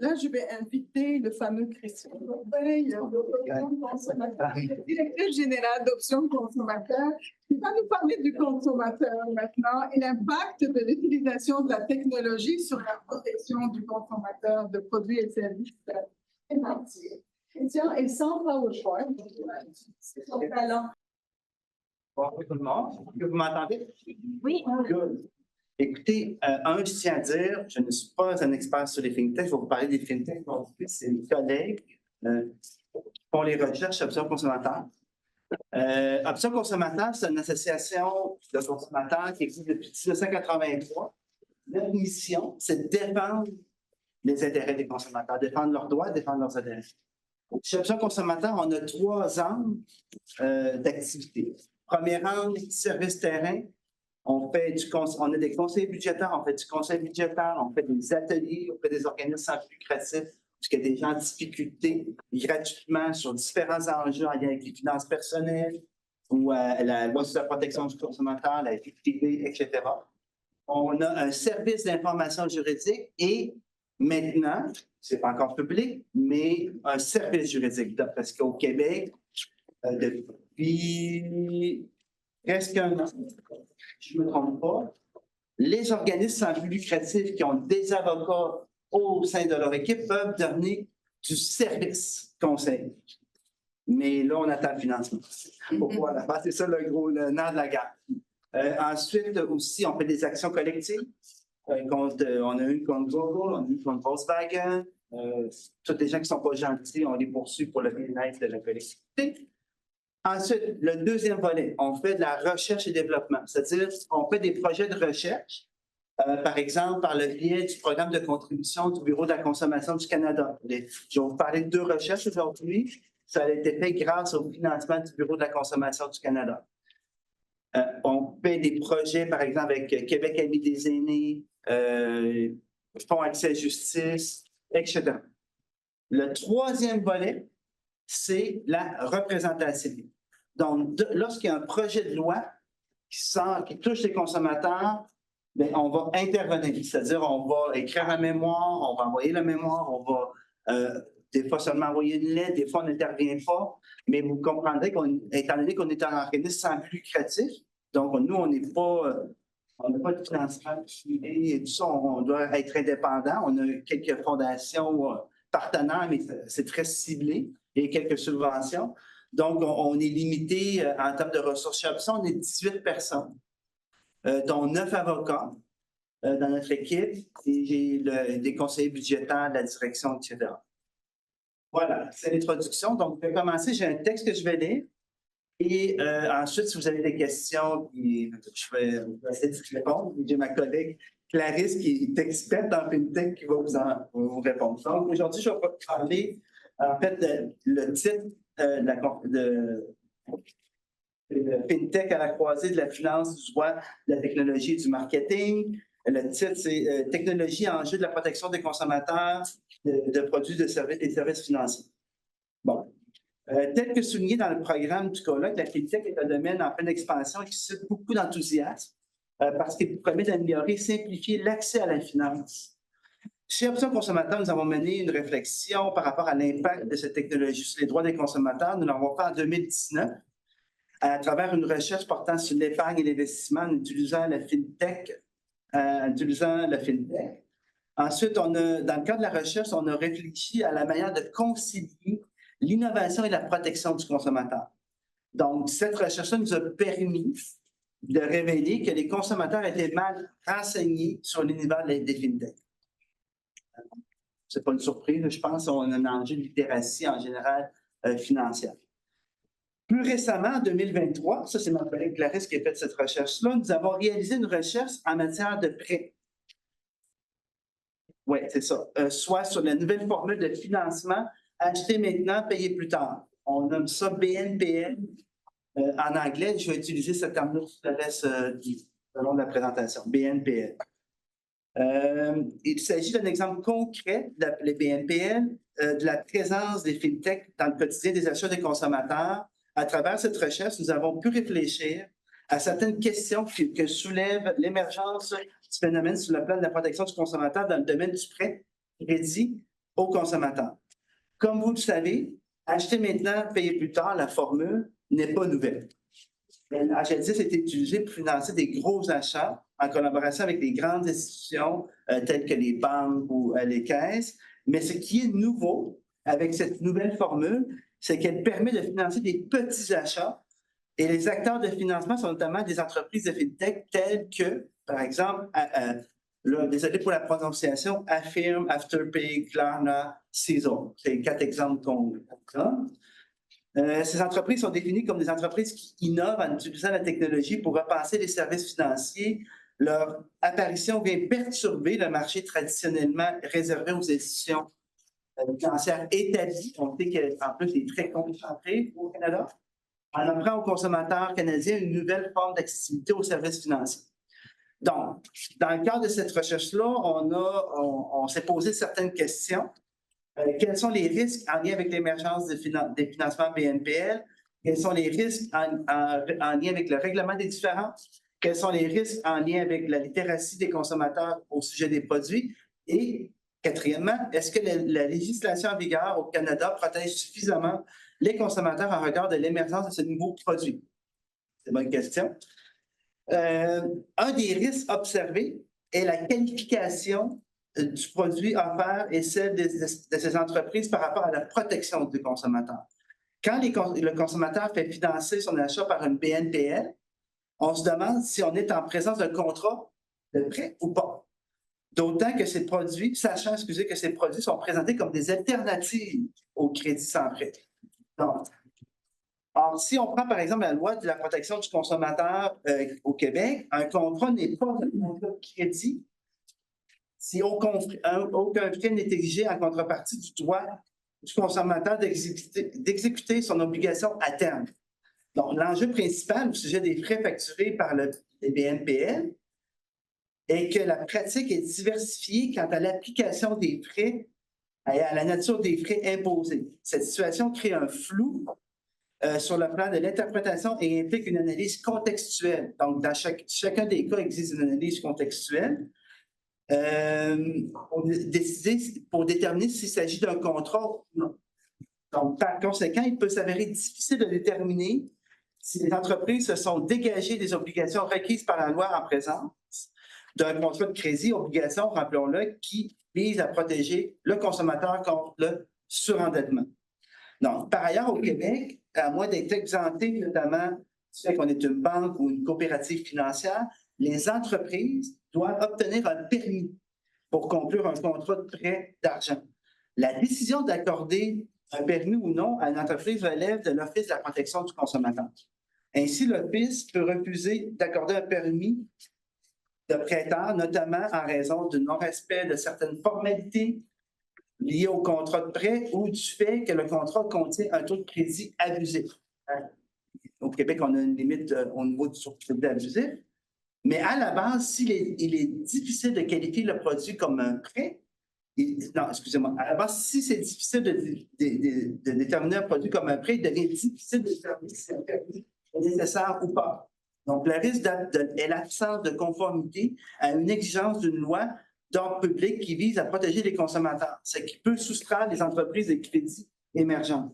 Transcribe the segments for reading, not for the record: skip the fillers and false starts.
Là, je vais inviter le fameux Christian Corbeil, directeur général d'Options Consommateurs, qui va nous parler du consommateur maintenant et l'impact de l'utilisation de la technologie sur la protection du consommateur de produits et services financiers. Christian, il semble pas au choix. C'est son talent. Bonjour tout le monde. Est-ce que vous m'entendez? Oui. Good. Écoutez, je tiens à dire, je ne suis pas un expert sur les fintechs. Je vais vous parler des fintechs. C'est mes collègues qui font les recherches sur Options Consommateurs. Options Consommateurs, c'est une association de consommateurs qui existe depuis 1983. Notre mission, c'est de défendre les intérêts des consommateurs, défendre leurs droits, défendre leurs intérêts. Chez Options Consommateurs, on a 3 angles d'activité. Premier angle, service terrain. On a des conseils budgétaires, on fait du conseil budgétaire, on fait des ateliers, on fait des organismes sans but lucratif, parce qu'il y a des gens en difficulté gratuitement sur différents enjeux en lien avec les finances personnelles ou la loi sur la protection du consommateur, la vie privée, etc. On a un service d'information juridique et maintenant, ce n'est pas encore public, mais un service juridique. Parce qu'au Québec, depuis presque un an, je ne me trompe pas, les organismes sans but lucratif qui ont des avocats au sein de leur équipe peuvent donner du service conseil. Mais là, on attend le financement. Voilà, c'est ça le nerf de la guerre. Ensuite, aussi, on fait des actions collectives. On a une contre Google, on a une contre Volkswagen. Tous les gens qui ne sont pas gentils, on les poursuit pour le bien-être de la collectivité. Ensuite, le deuxième volet, on fait de la recherche et développement. C'est-à-dire, on fait des projets de recherche, par exemple, par le biais du programme de contribution du Bureau de la consommation du Canada. Je vais vous parler de 2 recherches aujourd'hui. Ça a été fait grâce au financement du Bureau de la consommation du Canada. On fait des projets, par exemple, avec Québec Amis des aînés, Fonds Accès Justice, etc. Le troisième volet, c'est la représentation. Donc, lorsqu'il y a un projet de loi qui touche les consommateurs, bien, on va intervenir. C'est-à-dire, on va écrire un mémoire, on va envoyer le mémoire, on va des fois seulement envoyer une lettre, des fois on n'intervient pas, mais vous comprendrez qu'étant donné qu'on est un organisme sans but lucratif, donc nous, on n'a pas de financement privé et tout ça, on doit être indépendant. On a quelques fondations partenaires, mais c'est très ciblé, et quelques subventions. Donc, on est limité en termes de ressources. Chez Options, on est 18 personnes, dont 9 avocats dans notre équipe, et j'ai des conseillers budgétaires de la direction, etc. Voilà, c'est l'introduction. Donc, je vais commencer. J'ai un texte que je vais lire. Et ensuite, si vous avez des questions, je vais essayer de répondre. J'ai ma collègue Clarisse, qui est experte en FinTech, qui va vous répondre. Donc, aujourd'hui, je vais vous parler, en fait, le titre de FinTech à la croisée de la finance, du droit, de la technologie et du marketing. Le titre, c'est Technologie, enjeux de la protection des consommateurs de produits de services et services financiers. Bon. Tel que souligné dans le programme du colloque, la FinTech est un domaine en pleine expansion qui suscite beaucoup d'enthousiasme parce qu'il permet d'améliorer et simplifier l'accès à la finance. Chez Options Consommateurs, nous avons mené une réflexion par rapport à l'impact de cette technologie sur les droits des consommateurs. Nous l'avons fait en 2019 à travers une recherche portant sur l'épargne et l'investissement en utilisant la FinTech. Ensuite, dans le cadre de la recherche, on a réfléchi à la manière de concilier l'innovation et la protection du consommateur. Donc, cette recherche-là nous a permis de révéler que les consommateurs étaient mal renseignés sur l'univers des fintech. Ce n'est pas une surprise, je pense qu'on a un enjeu de littératie en général financière. Plus récemment, en 2023, ça c'est ma collègue Clarisse qui a fait cette recherche-là, nous avons réalisé une recherche en matière de prêt. Oui, c'est ça. Soit sur la nouvelle formule de financement, acheter maintenant, payer plus tard. On nomme ça BNPL en anglais. Je vais utiliser ce terme-là tout le reste le long de la présentation. BNPL. Il s'agit d'un exemple concret, les BNPL, de la présence des fintech dans le quotidien des achats des consommateurs. À travers cette recherche, nous avons pu réfléchir à certaines questions que soulève l'émergence du phénomène sur le plan de la protection du consommateur dans le domaine du prêt, crédit, aux consommateurs. Comme vous le savez, acheter maintenant, payer plus tard, la formule n'est pas nouvelle. L'H10 a été utilisé pour financer des gros achats en collaboration avec des grandes institutions telles que les banques ou les caisses. Mais ce qui est nouveau avec cette nouvelle formule, c'est qu'elle permet de financer des petits achats. Et les acteurs de financement sont notamment des entreprises de fintech telles que, par exemple, désolé pour la prononciation, Affirm, Afterpay, Klarna, Sezzle. C'est les 4 exemples qu'on donne. Ces entreprises sont définies comme des entreprises qui innovent en utilisant la technologie pour repenser les services financiers. Leur apparition vient perturber le marché traditionnellement réservé aux institutions financières établies. On sait qu'en plus, c'est très concentré au Canada. On apprend aux consommateurs canadiens une nouvelle forme d'accessibilité aux services financiers. Donc, dans le cadre de cette recherche-là, on s'est posé certaines questions. Quels sont les risques en lien avec l'émergence des financements BNPL? Quels sont les risques en lien avec le règlement des différences? Quels sont les risques en lien avec la littératie des consommateurs au sujet des produits? Et quatrièmement, est-ce que la législation en vigueur au Canada protège suffisamment les consommateurs en regard de l'émergence de ce nouveau produit? C'est une bonne question. Un des risques observés est la qualification du produit offert et celle de ces entreprises par rapport à la protection du consommateur. Quand le consommateur fait financer son achat par une BNPL, on se demande si on est en présence d'un contrat de prêt ou pas. D'autant que ces produits, sachant, que ces produits sont présentés comme des alternatives au crédit sans prêt. Donc, or, si on prend par exemple la loi de la protection du consommateur au Québec, un contrat n'est pas un contrat de crédit si aucun frais n'est exigé en contrepartie du droit du consommateur d'exécuter son obligation à terme. Donc, l'enjeu principal au sujet des frais facturés par les BNPL est que la pratique est diversifiée quant à l'application des frais et à la nature des frais imposés. Cette situation crée un flou sur le plan de l'interprétation et implique une analyse contextuelle. Donc, dans chacun des cas existe une analyse contextuelle pour déterminer s'il s'agit d'un contrat ou non. Donc, par conséquent, il peut s'avérer difficile de déterminer si les entreprises se sont dégagées des obligations requises par la loi en présence d'un contrat de crédit, obligation, rappelons-le, qui vise à protéger le consommateur contre le surendettement. Donc, par ailleurs, au Québec, à moins d'être exempté, notamment du fait qu'on est une banque ou une coopérative financière, les entreprises doivent obtenir un permis pour conclure un contrat de prêt d'argent. La décision d'accorder un permis ou non à une entreprise relève de l'Office de la protection du consommateur. Ainsi, l'Office peut refuser d'accorder un permis de prêteur, notamment en raison du non-respect de certaines formalités liées au contrat de prêt ou du fait que le contrat contient un taux de crédit abusif. Au Québec, on a une limite au niveau du taux de crédit abusif. Mais à la base, s'il est difficile de qualifier le produit comme un prêt, non, excusez-moi, à la base, si c'est difficile de déterminer un produit comme un prêt, il devient difficile de déterminer si c'est un permis nécessaire ou pas. Donc, le risque est l'absence de conformité à une exigence d'une loi d'ordre public qui vise à protéger les consommateurs, ce qui peut soustraire les entreprises de crédit émergentes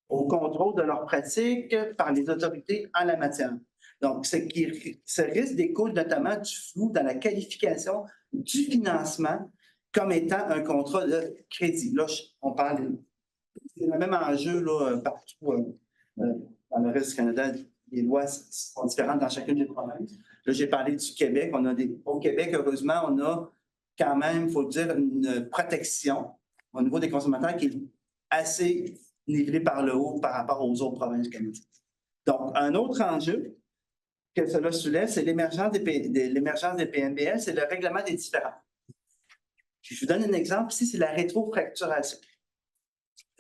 au contrôle de leurs pratiques par les autorités en la matière. Donc, ce risque découle notamment du flou dans la qualification du financement comme étant un contrat de crédit. Là, on parle, c'est le même enjeu là, partout dans le reste du Canada. Les lois sont différentes dans chacune des provinces. Là, j'ai parlé du Québec. Au Québec, heureusement, on a quand même, il faut dire, une protection au niveau des consommateurs qui est assez nivelée par le haut par rapport aux autres provinces canadiennes. Donc, un autre enjeu que cela soulève, c'est l'émergence des PNBL, c'est le règlement des différends. Je vous donne un exemple. Ici, c'est la rétrofacturation.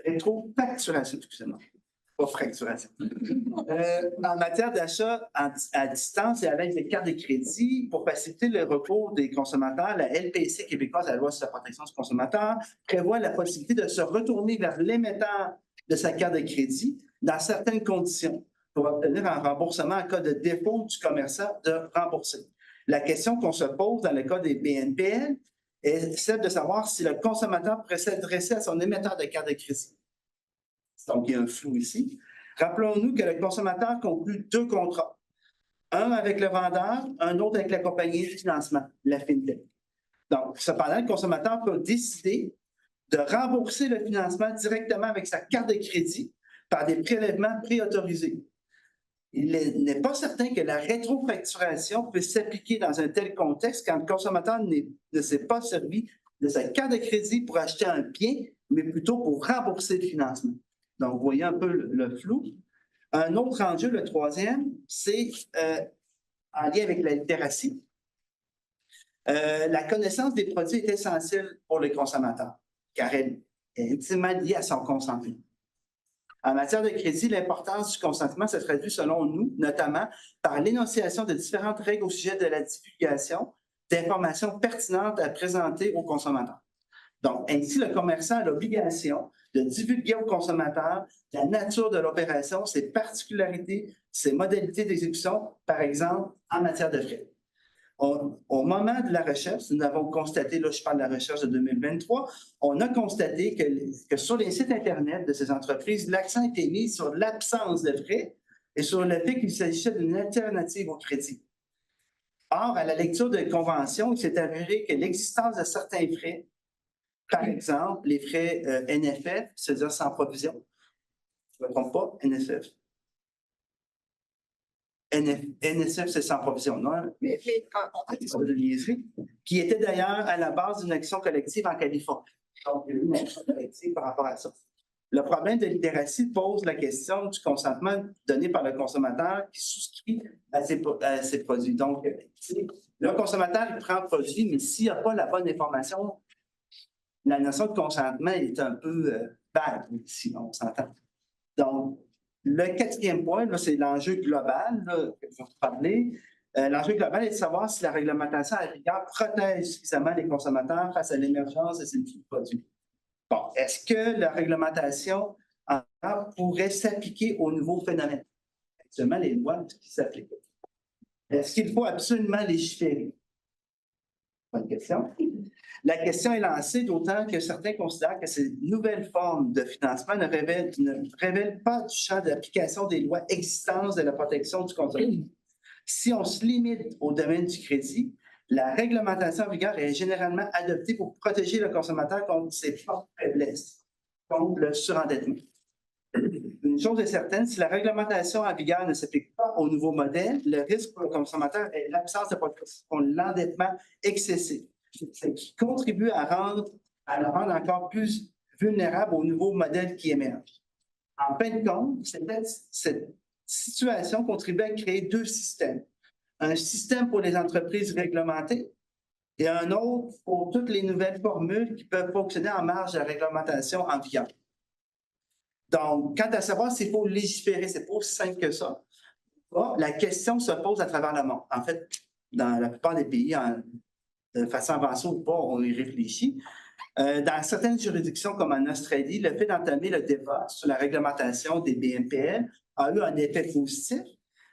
Rétrofacturation, excusez-moi. Pas fracturation. En matière d'achat à distance et avec les cartes de crédit, pour faciliter le recours des consommateurs, la LPC québécoise, la loi sur la protection du consommateur, prévoit la possibilité de se retourner vers l'émetteur de sa carte de crédit dans certaines conditions pour obtenir un remboursement en cas de défaut du commerçant de rembourser. La question qu'on se pose dans le cas des BNPL est celle de savoir si le consommateur pourrait s'adresser à son émetteur de carte de crédit. Donc, il y a un flou ici. Rappelons-nous que le consommateur conclut 2 contrats. Un avec le vendeur, un autre avec la compagnie de financement, la FinTech. Donc, cependant, le consommateur peut décider de rembourser le financement directement avec sa carte de crédit par des prélèvements préautorisés. Il n'est pas certain que la rétrofacturation puisse s'appliquer dans un tel contexte quand le consommateur ne s'est pas servi de sa carte de crédit pour acheter un bien, mais plutôt pour rembourser le financement. Donc, vous voyez un peu le flou. Un autre enjeu, le troisième, c'est en lien avec la littératie. La connaissance des produits est essentielle pour le consommateur, car elle est intimement liée à son consentement. En matière de crédit, l'importance du consentement se traduit, selon nous, notamment par l'énonciation de différentes règles au sujet de la divulgation d'informations pertinentes à présenter aux consommateurs. Donc, ainsi, le commerçant a l'obligation de divulguer aux consommateurs la nature de l'opération, ses particularités, ses modalités d'exécution, par exemple, en matière de frais. Au moment de la recherche, nous avons constaté, là je parle de la recherche de 2023, on a constaté que sur les sites Internet de ces entreprises, l'accent était mis sur l'absence de frais et sur le fait qu'il s'agissait d'une alternative au crédit. Or, à la lecture de conventions, il s'est avéré que l'existence de certains frais, par exemple les frais NFF, c'est-à-dire sans provision, je ne me trompe pas, NSF, c'est sans provision, non? Qui était d'ailleurs à la base d'une action collective en Californie. Donc, il y a eu une action collective par rapport à ça. Le problème de littératie pose la question du consentement donné par le consommateur qui souscrit à ces produits. Donc, le consommateur, il prend le produit, mais s'il n'y a pas la bonne information, la notion de consentement est un peu vague, si on s'entend. Donc, le quatrième point, c'est l'enjeu global là, que je vais vous parler. L'enjeu global est de savoir si la réglementation à rigueur protège suffisamment les consommateurs face à l'émergence de ces produits. Bon, est-ce que la réglementation en pourrait s'appliquer au nouveau phénomène? Actuellement, les lois qui s'appliquent. Est-ce qu'il faut absolument légiférer? Bonne question. La question est lancée d'autant que certains considèrent que ces nouvelles formes de financement ne révèlent pas du champ d'application des lois existantes de la protection du consommateur. Si on se limite au domaine du crédit, la réglementation en vigueur est généralement adoptée pour protéger le consommateur contre ses fortes faiblesses, contre le surendettement. Une chose est certaine, si la réglementation en vigueur ne s'applique pas au nouveau modèle, le risque pour le consommateur est l'absence de protection contre l'endettement excessif, ce qui contribue à le rendre encore plus vulnérable au nouveau modèle qui émerge. En fin de compte, cette situation contribue à créer 2 systèmes. Un système pour les entreprises réglementées et un autre pour toutes les nouvelles formules qui peuvent fonctionner en marge de la réglementation en vigueur. Donc, quant à savoir s'il faut légiférer, c'est pas aussi simple que ça. Bon, la question se pose à travers le monde. En fait, dans la plupart des pays, de façon avancée ou pas, on y réfléchit. Dans certaines juridictions, comme en Australie, le fait d'entamer le débat sur la réglementation des BNPL a eu un effet positif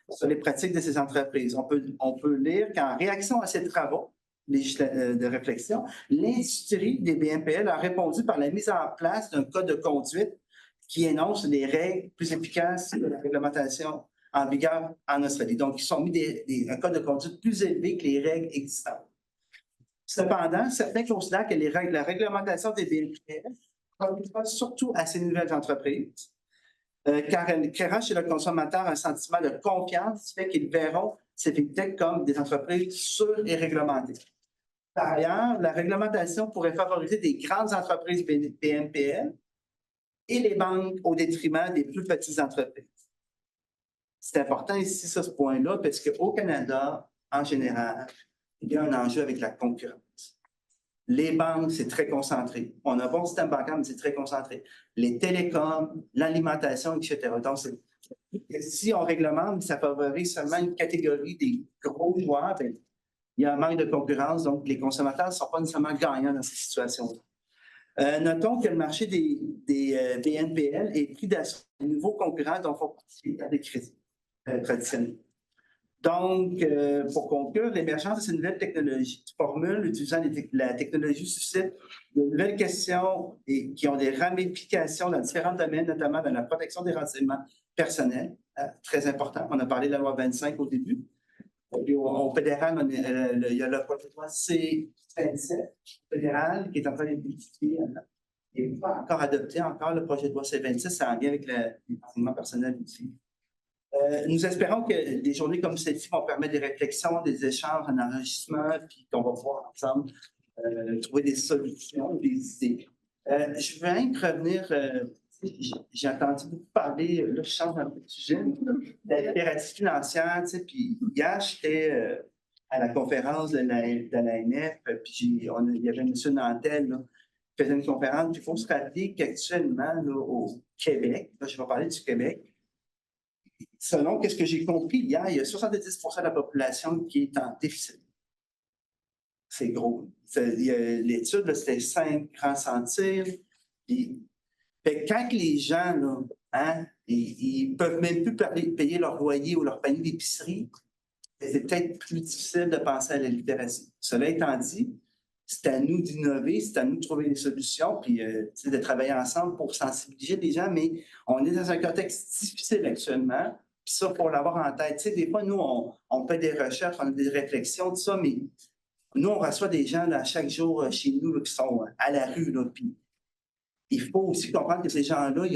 sur les pratiques de ces entreprises. On peut lire qu'en réaction à ces travaux de réflexion, l'industrie des BNPL a répondu par la mise en place d'un code de conduite qui énonce les règles plus efficaces de la réglementation en vigueur en Australie. Donc, ils ont mis un code de conduite plus élevé que les règles existantes. Cependant, certains considèrent que la réglementation des BNPL contribuera surtout à ces nouvelles entreprises, car elle créera chez le consommateur un sentiment de confiance qui fait qu'ils verront ces fintechs comme des entreprises sûres et réglementées. Par ailleurs, la réglementation pourrait favoriser des grandes entreprises BNPL et les banques au détriment des plus petites entreprises. C'est important ici, ce point-là, parce qu'au Canada, en général, il y a un enjeu avec la concurrence. Les banques, c'est très concentré. On a un bon système bancaire, mais c'est très concentré. Les télécoms, l'alimentation, etc. Donc, si on réglemente, ça favorise seulement une catégorie des gros joueurs, bien, il y a un manque de concurrence, donc les consommateurs ne sont pas nécessairement gagnants dans cette situation-là. Notons que le marché des BNPL est pris d'assaut de nouveaux concurrents dont font partie des crédits traditionnels. Donc, pour conclure, l'émergence de ces nouvelles technologies, formules utilisant la technologie suscite de nouvelles questions et qui ont des ramifications dans différents domaines, notamment dans la protection des renseignements personnels, très important. On a parlé de la loi 25 au début. Puis au fédéral, il y a le projet de loi C27 fédéral qui est en train d'être modifié. Il n'est pas encore adopté, encore le projet de loi C26, ça en vient avec les renseignements personnels aussi. Nous espérons que des journées comme celle-ci vont permettre des réflexions, des échanges, un enrichissement, puis qu'on va pouvoir ensemble trouver des solutions, des idées. Je veux même revenir, j'ai entendu beaucoup parler, là je change un peu de sujet, de la littératie financière, puis hier j'étais à la conférence de l'ANF, puis il y avait M. Nantel, là, qui faisait une conférence, puis il faut se rappeler qu'actuellement, là, au Québec, là, je vais parler du Québec, selon ce que j'ai compris hier, il y a 70% de la population qui est en déficit. C'est gros. L'étude, c'était 5 grands centimes. Quand les gens, là, hein, ils ne peuvent même plus payer leur loyer ou leur panier d'épicerie, c'est peut-être plus difficile de penser à la littératie. Cela étant dit, c'est à nous d'innover, c'est à nous de trouver des solutions, puis de travailler ensemble pour sensibiliser les gens, mais on est dans un contexte difficile actuellement. Puis ça, pour l'avoir en tête, tu sais, des fois, nous, on fait des recherches, on a des réflexions, tout ça, mais nous, on reçoit des gens là, chaque jour chez nous là, qui sont à la rue. Là, puis il faut aussi comprendre que ces gens-là,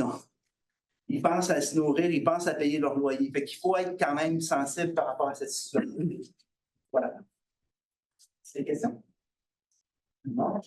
ils pensent à se nourrir, ils pensent à payer leur loyer. Fait qu'il faut être quand même sensible par rapport à cette situation. Voilà. C'est des questions? Non.